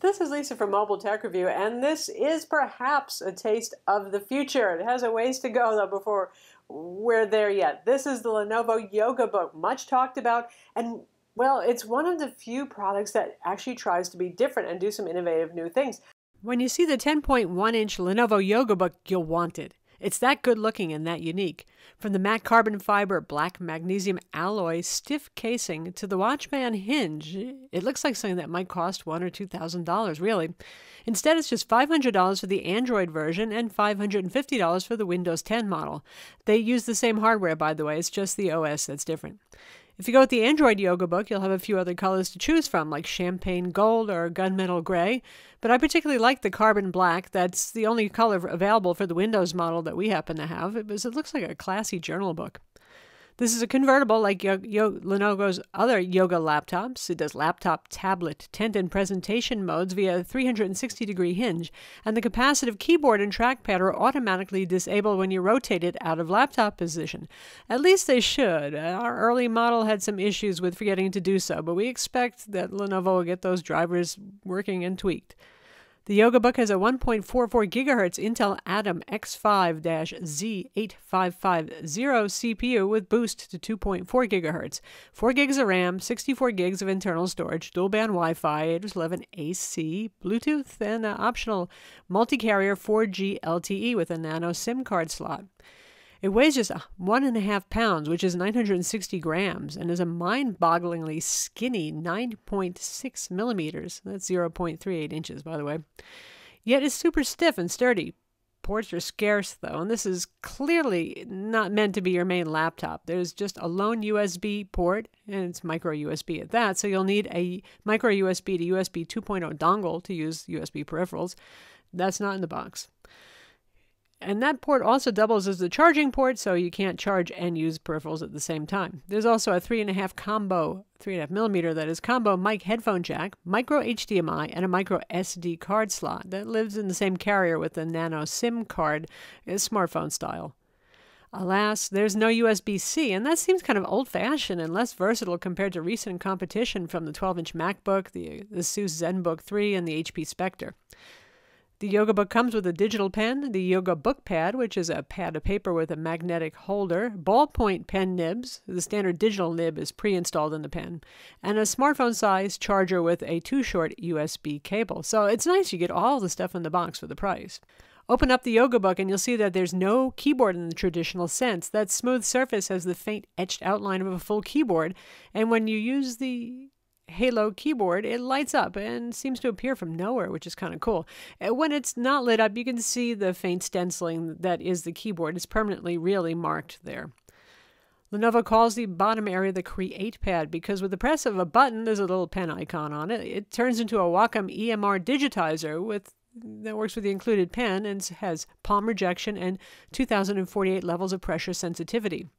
This is Lisa from Mobile Tech Review, and this is perhaps a taste of the future. It has a ways to go, though, before we're there yet. This is the Lenovo Yoga Book, much talked about, and, well, it's one of the few products that actually tries to be different and do some innovative new things. When you see the 10.1-inch Lenovo Yoga Book, you'll want it. It's that good looking and that unique. From the matte carbon fiber, black magnesium alloy, stiff casing to the watch band hinge, it looks like something that might cost $1,000 or $2,000, really. Instead, it's just $500 for the Android version and $550 for the Windows 10 model. They use the same hardware, by the way, it's just the OS that's different. If you go with the Android Yoga Book, you'll have a few other colors to choose from, like champagne gold or gunmetal gray. But I particularly like the carbon black. That's the only color available for the Windows model that we happen to have, because it looks like a classy journal book. This is a convertible like Lenovo's other yoga laptops. It does laptop, tablet, tent, and presentation modes via a 360-degree hinge, and the capacitive keyboard and trackpad are automatically disabled when you rotate it out of laptop position. At least they should. Our early model had some issues with forgetting to do so, but we expect that Lenovo will get those drivers working and tweaked. The Yoga Book has a 1.44 GHz Intel Atom X5-Z8550 CPU with boost to 2.4 GHz, 4 gigs of RAM, 64 gigs of internal storage, dual-band Wi-Fi, 802.11 AC, Bluetooth, and an optional multi-carrier 4G LTE with a nano SIM card slot. It weighs just 1.5 pounds, which is 960 grams, and is a mind-bogglingly skinny 9.6 millimeters. That's 0.38 inches, by the way. Yet it's super stiff and sturdy. Ports are scarce, though, and this is clearly not meant to be your main laptop. There's just a lone USB port, and it's micro USB at that, so you'll need a micro USB to USB 2.0 dongle to use USB peripherals. That's not in the box. And that port also doubles as the charging port, so you can't charge and use peripherals at the same time. There's also a 3.5 millimeter, that is, combo mic headphone jack, micro HDMI, and a micro SD card slot that lives in the same carrier with the nano SIM card, smartphone style. Alas, there's no USB-C, and that seems kind of old-fashioned and less versatile compared to recent competition from the 12-inch MacBook, the ASUS ZenBook 3, and the HP Spectre. The Yoga Book comes with a digital pen, the Yoga Book Pad, which is a pad of paper with a magnetic holder, ballpoint pen nibs, the standard digital nib is pre-installed in the pen, and a smartphone-sized charger with a too-short USB cable. So it's nice you get all the stuff in the box for the price. Open up the Yoga Book and you'll see that there's no keyboard in the traditional sense. That smooth surface has the faint etched outline of a full keyboard, and when you use the Halo keyboard, it lights up and seems to appear from nowhere, which is kind of cool. When it's not lit up, you can see the faint stenciling that is the keyboard. It's permanently really marked there. Lenovo calls the bottom area the Create Pad because with the press of a button, there's a little pen icon on it. It turns into a Wacom EMR digitizer that works with the included pen and has palm rejection and 2048 levels of pressure sensitivity.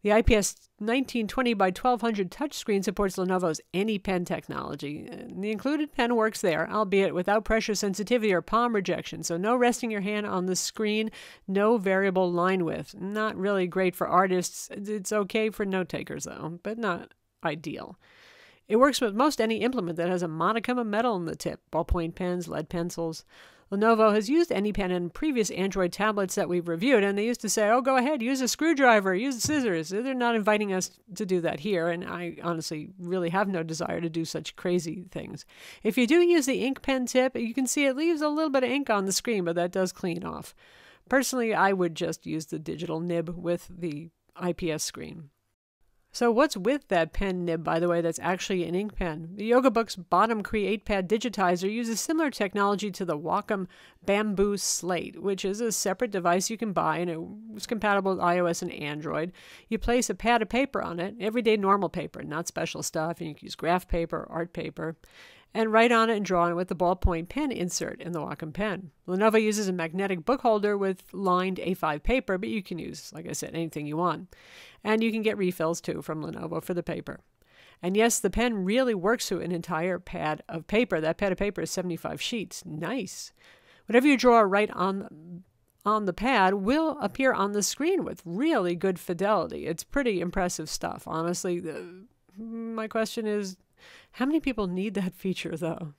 The IPS 1920 by 1200 touchscreen supports Lenovo's AnyPen technology. The included pen works there, albeit without pressure sensitivity or palm rejection, so no resting your hand on the screen, no variable line width. Not really great for artists. It's okay for note takers, though, but not ideal. It works with most any implement that has a modicum of metal in the tip, ballpoint pens, lead pencils. Lenovo has used AnyPen in previous Android tablets that we've reviewed, and they used to say, oh, go ahead, use a screwdriver, use scissors. They're not inviting us to do that here, and I honestly really have no desire to do such crazy things. If you do use the ink pen tip, you can see it leaves a little bit of ink on the screen, but that does clean off. Personally, I would just use the digital nib with the IPS screen. So what's with that pen nib, by the way, that's actually an ink pen? The Yoga Book's bottom Create Pad digitizer uses similar technology to the Wacom Bamboo Slate, which is a separate device you can buy, and it's compatible with iOS and Android. You place a pad of paper on it, everyday normal paper, not special stuff, and you can use graph paper, art paper, and write on it and draw on it with the ballpoint pen insert in the Wacom pen. Lenovo uses a magnetic book holder with lined A5 paper, but you can use, like I said, anything you want. And you can get refills, too, from Lenovo for the paper. And yes, the pen really works through an entire pad of paper. That pad of paper is 75 sheets. Nice. Whatever you draw right on the pad will appear on the screen with really good fidelity. It's pretty impressive stuff, honestly. My question is, how many people need that feature, though?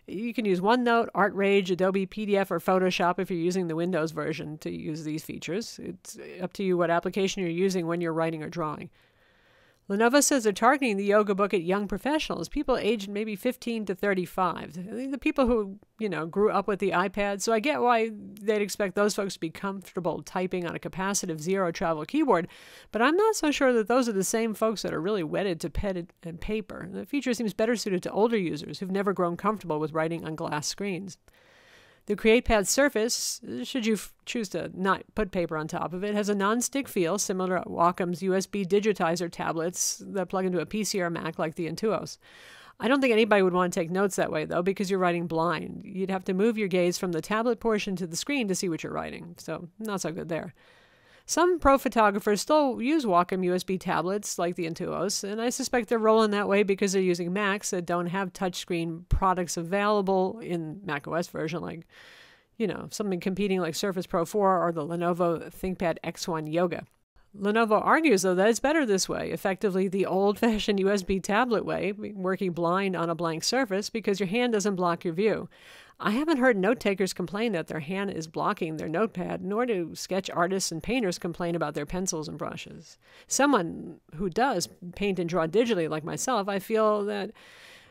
You can use OneNote, ArtRage, Adobe PDF, or Photoshop if you're using the Windows version to use these features. It's up to you what application you're using when you're writing or drawing. Lenovo says they're targeting the Yoga Book at young professionals, people aged maybe 15 to 35. The people who, grew up with the iPad. So I get why they'd expect those folks to be comfortable typing on a capacitive zero-travel keyboard, but I'm not so sure that those are the same folks that are really wedded to pen and paper. The feature seems better suited to older users who've never grown comfortable with writing on glass screens. The CreatePad Surface, should you choose to not put paper on top of it, has a non-stick feel similar to Wacom's USB digitizer tablets that plug into a PC or Mac like the Intuos. I don't think anybody would want to take notes that way, though, because you're writing blind. You'd have to move your gaze from the tablet portion to the screen to see what you're writing, so not so good there. Some pro photographers still use Wacom USB tablets like the Intuos, and I suspect they're rolling that way because they're using Macs that don't have touchscreen products available in macOS version, like, something competing like Surface Pro 4 or the Lenovo ThinkPad X1 Yoga. Lenovo argues, though, that it's better this way, effectively the old-fashioned USB tablet way, working blind on a blank surface because your hand doesn't block your view. I haven't heard note-takers complain that their hand is blocking their notepad, nor do sketch artists and painters complain about their pencils and brushes. Someone who does paint and draw digitally like myself, I feel that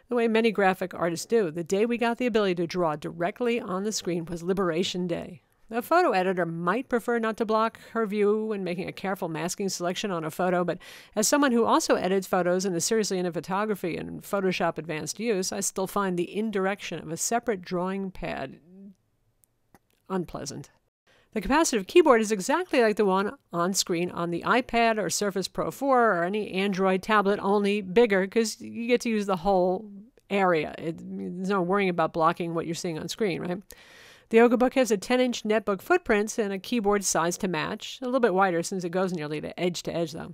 the way many graphic artists do, the day we got the ability to draw directly on the screen was Liberation Day. A photo editor might prefer not to block her view when making a careful masking selection on a photo, but as someone who also edits photos and is seriously into photography and Photoshop advanced use, I still find the indirection of a separate drawing pad unpleasant. The capacitive keyboard is exactly like the one on screen on the iPad or Surface Pro 4 or any Android tablet, only bigger because you get to use the whole area. There's no worrying about blocking what you're seeing on screen, right? The Yoga Book has a 10-inch netbook footprint and a keyboard size to match, a little bit wider since it goes nearly to edge, though.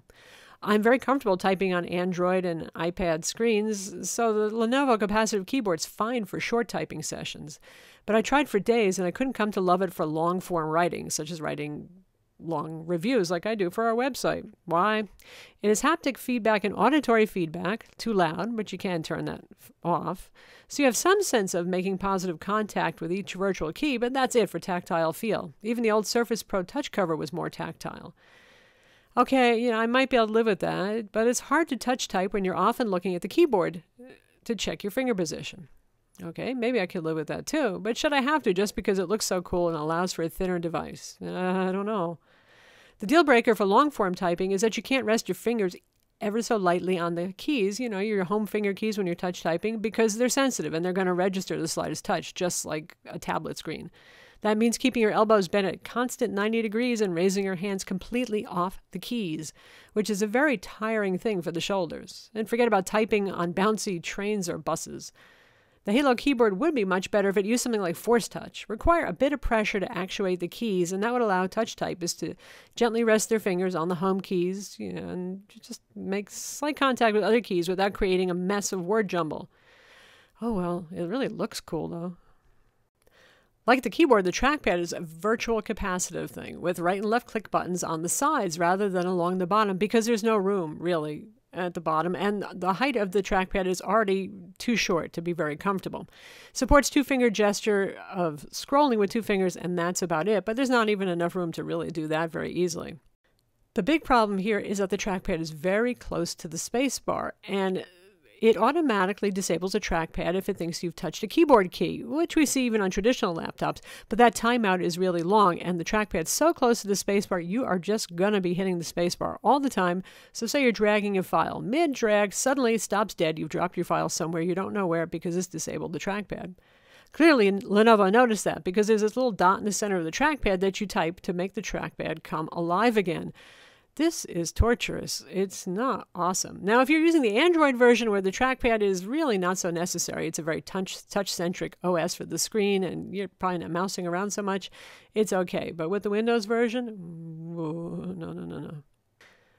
I'm very comfortable typing on Android and iPad screens, so the Lenovo capacitive keyboard's fine for short typing sessions. But I tried for days and I couldn't come to love it for long-form writing, such as writing long reviews like I do for our website. Why? It has haptic feedback and auditory feedback, too loud, but you can turn that off. So you have some sense of making positive contact with each virtual key, but that's it for tactile feel. Even the old Surface Pro touch cover was more tactile. Okay, I might be able to live with that, but it's hard to touch type when you're often looking at the keyboard to check your finger position. Okay, maybe I could live with that too, but should I have to just because it looks so cool and allows for a thinner device? I don't know. The deal breaker for long-form typing is that you can't rest your fingers ever so lightly on the keys, your home finger keys when you're touch typing, because they're sensitive and they're going to register the slightest touch, just like a tablet screen. That means keeping your elbows bent at constant 90 degrees and raising your hands completely off the keys, which is a very tiring thing for the shoulders. And forget about typing on bouncy trains or buses. The Halo keyboard would be much better if it used something like Force Touch. Require a bit of pressure to actuate the keys, and that would allow touch typists to gently rest their fingers on the home keys, and just make slight contact with other keys without creating a mess of word jumble. Oh well, it really looks cool though. Like the keyboard, the trackpad is a virtual capacitive thing with right and left click buttons on the sides rather than along the bottom because there's no room, really, at the bottom, and the height of the trackpad is already too short to be very comfortable. Supports two-finger gesture of scrolling with two fingers, and that's about it, but there's not even enough room to really do that very easily. The big problem here is that the trackpad is very close to the space bar, and it automatically disables a trackpad if it thinks you've touched a keyboard key, which we see even on traditional laptops, but that timeout is really long, and the trackpad's so close to the spacebar, you are just going to be hitting the spacebar all the time. So say you're dragging a file. Mid-drag, suddenly it stops dead. You've dropped your file somewhere. You don't know where because it's disabled the trackpad. Clearly, Lenovo noticed that because there's this little dot in the center of the trackpad that you type to make the trackpad come alive again. This is torturous. It's not awesome. Now, if you're using the Android version where the trackpad is really not so necessary, it's a very touch-centric OS for the screen, and you're probably not mousing around so much, it's okay. But with the Windows version, no.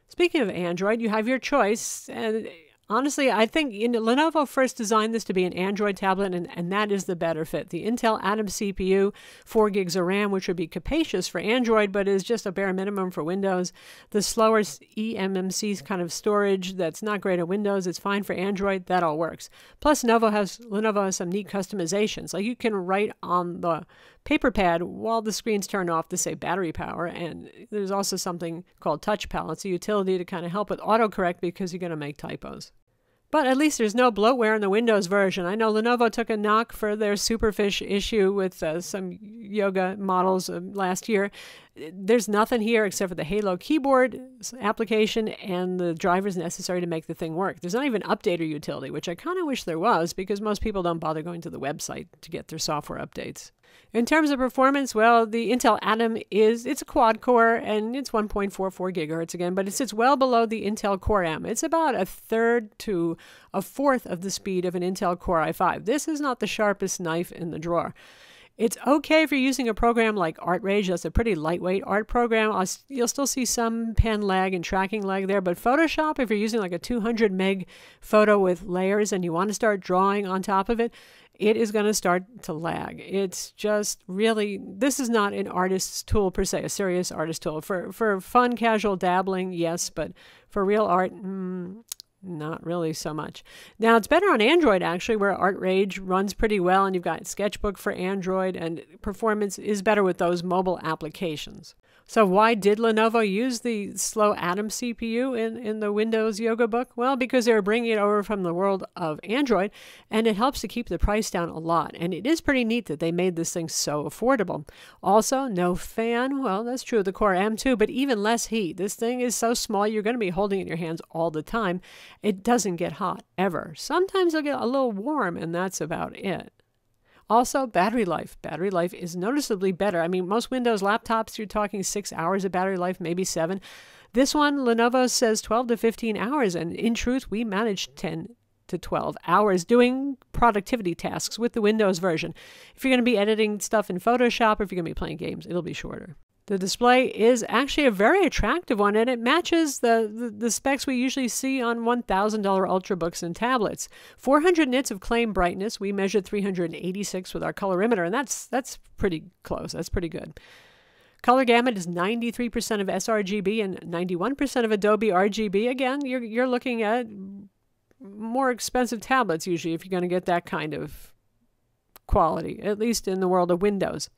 Speaking of Android, you have your choice, and Honestly, I think Lenovo first designed this to be an Android tablet, and that is the better fit. The Intel Atom CPU, 4 gigs of RAM, which would be capacious for Android, but is just a bare minimum for Windows. The slower eMMC kind of storage that's not great at Windows, it's fine for Android, that all works. Plus, Lenovo has some neat customizations. Like you can write on the paper pad while the screen's turned off to save battery power, and there's also something called Touchpad. It's a utility to kind of help with autocorrect because you're going to make typos. But at least there's no bloatware in the Windows version. I know Lenovo took a knock for their Superfish issue with some Yoga models last year. There's nothing here except for the Halo keyboard application and the drivers necessary to make the thing work. There's not even an updater utility, which I kind of wish there was because most people don't bother going to the website to get their software updates. In terms of performance, well, the Intel Atom it's a quad core and it's 1.44 gigahertz again, but it sits well below the Intel Core M. It's about a third to a fourth of the speed of an Intel Core i5. This is not the sharpest knife in the drawer. It's okay if you're using a program like ArtRage. That's a pretty lightweight art program. You'll still see some pen lag and tracking lag there, but Photoshop, if you're using like a 200 meg photo with layers and you want to start drawing on top of it, it is going to start to lag. It's just really, this is not an artist's tool per se, a serious artist tool. For fun, casual dabbling, yes, but for real art, not really so much. Now, it's better on Android, actually, where ArtRage runs pretty well, and you've got Sketchbook for Android, and performance is better with those mobile applications. So why did Lenovo use the slow Atom CPU in the Windows Yoga Book? Well, because they were bringing it over from the world of Android, and it helps to keep the price down a lot. And it is pretty neat that they made this thing so affordable. Also, no fan. Well, that's true of the Core M too, but even less heat. This thing is so small, you're going to be holding it in your hands all the time. It doesn't get hot, ever. Sometimes it'll get a little warm, and that's about it. Also, battery life. Battery life is noticeably better. I mean, most Windows laptops, you're talking 6 hours of battery life, maybe 7. This one, Lenovo says 12 to 15 hours, and in truth, we managed 10 to 12 hours doing productivity tasks with the Windows version. If you're going to be editing stuff in Photoshop, or if you're going to be playing games, it'll be shorter. The display is actually a very attractive one, and it matches the specs we usually see on $1,000 Ultrabooks and tablets. 400 nits of claim brightness. We measured 386 with our colorimeter, and that's pretty close. That's pretty good. Color gamut is 93% of sRGB and 91% of Adobe RGB. Again, you're looking at more expensive tablets usually if you're going to get that kind of quality, at least in the world of Windows.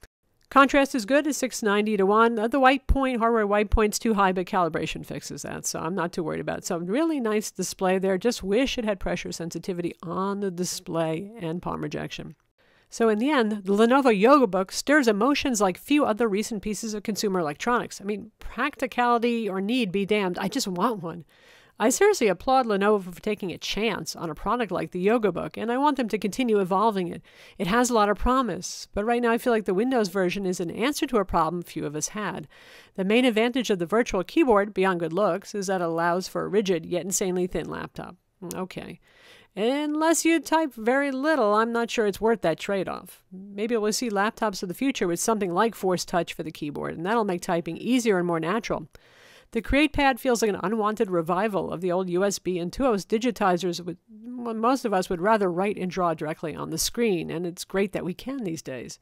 Contrast is good at 690 to 1. The white point, hardware white point's too high, but calibration fixes that, so I'm not too worried about it. So really nice display there. Just wish it had pressure sensitivity on the display and palm rejection. So in the end, the Lenovo Yoga Book stirs emotions like few other recent pieces of consumer electronics. I mean, practicality or need be damned, I just want one. I seriously applaud Lenovo for taking a chance on a product like the Yoga Book, and I want them to continue evolving it. It has a lot of promise, but right now I feel like the Windows version is an answer to a problem few of us had. The main advantage of the virtual keyboard, beyond good looks, is that it allows for a rigid yet insanely thin laptop. Okay. Unless you type very little, I'm not sure it's worth that trade-off. Maybe we'll see laptops of the future with something like Force Touch for the keyboard, and that'll make typing easier and more natural. The Trackpad feels like an unwanted revival of the old USB and 2.0 digitizers. Most of us would rather write and draw directly on the screen, and it's great that we can these days.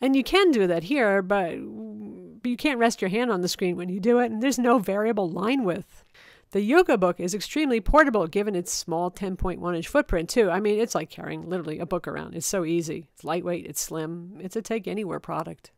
And you can do that here, but you can't rest your hand on the screen when you do it, and there's no variable line width. The Yoga Book is extremely portable given its small 10.1-inch footprint, too. I mean, it's like carrying literally a book around. It's so easy. It's lightweight. It's slim. It's a take-anywhere product.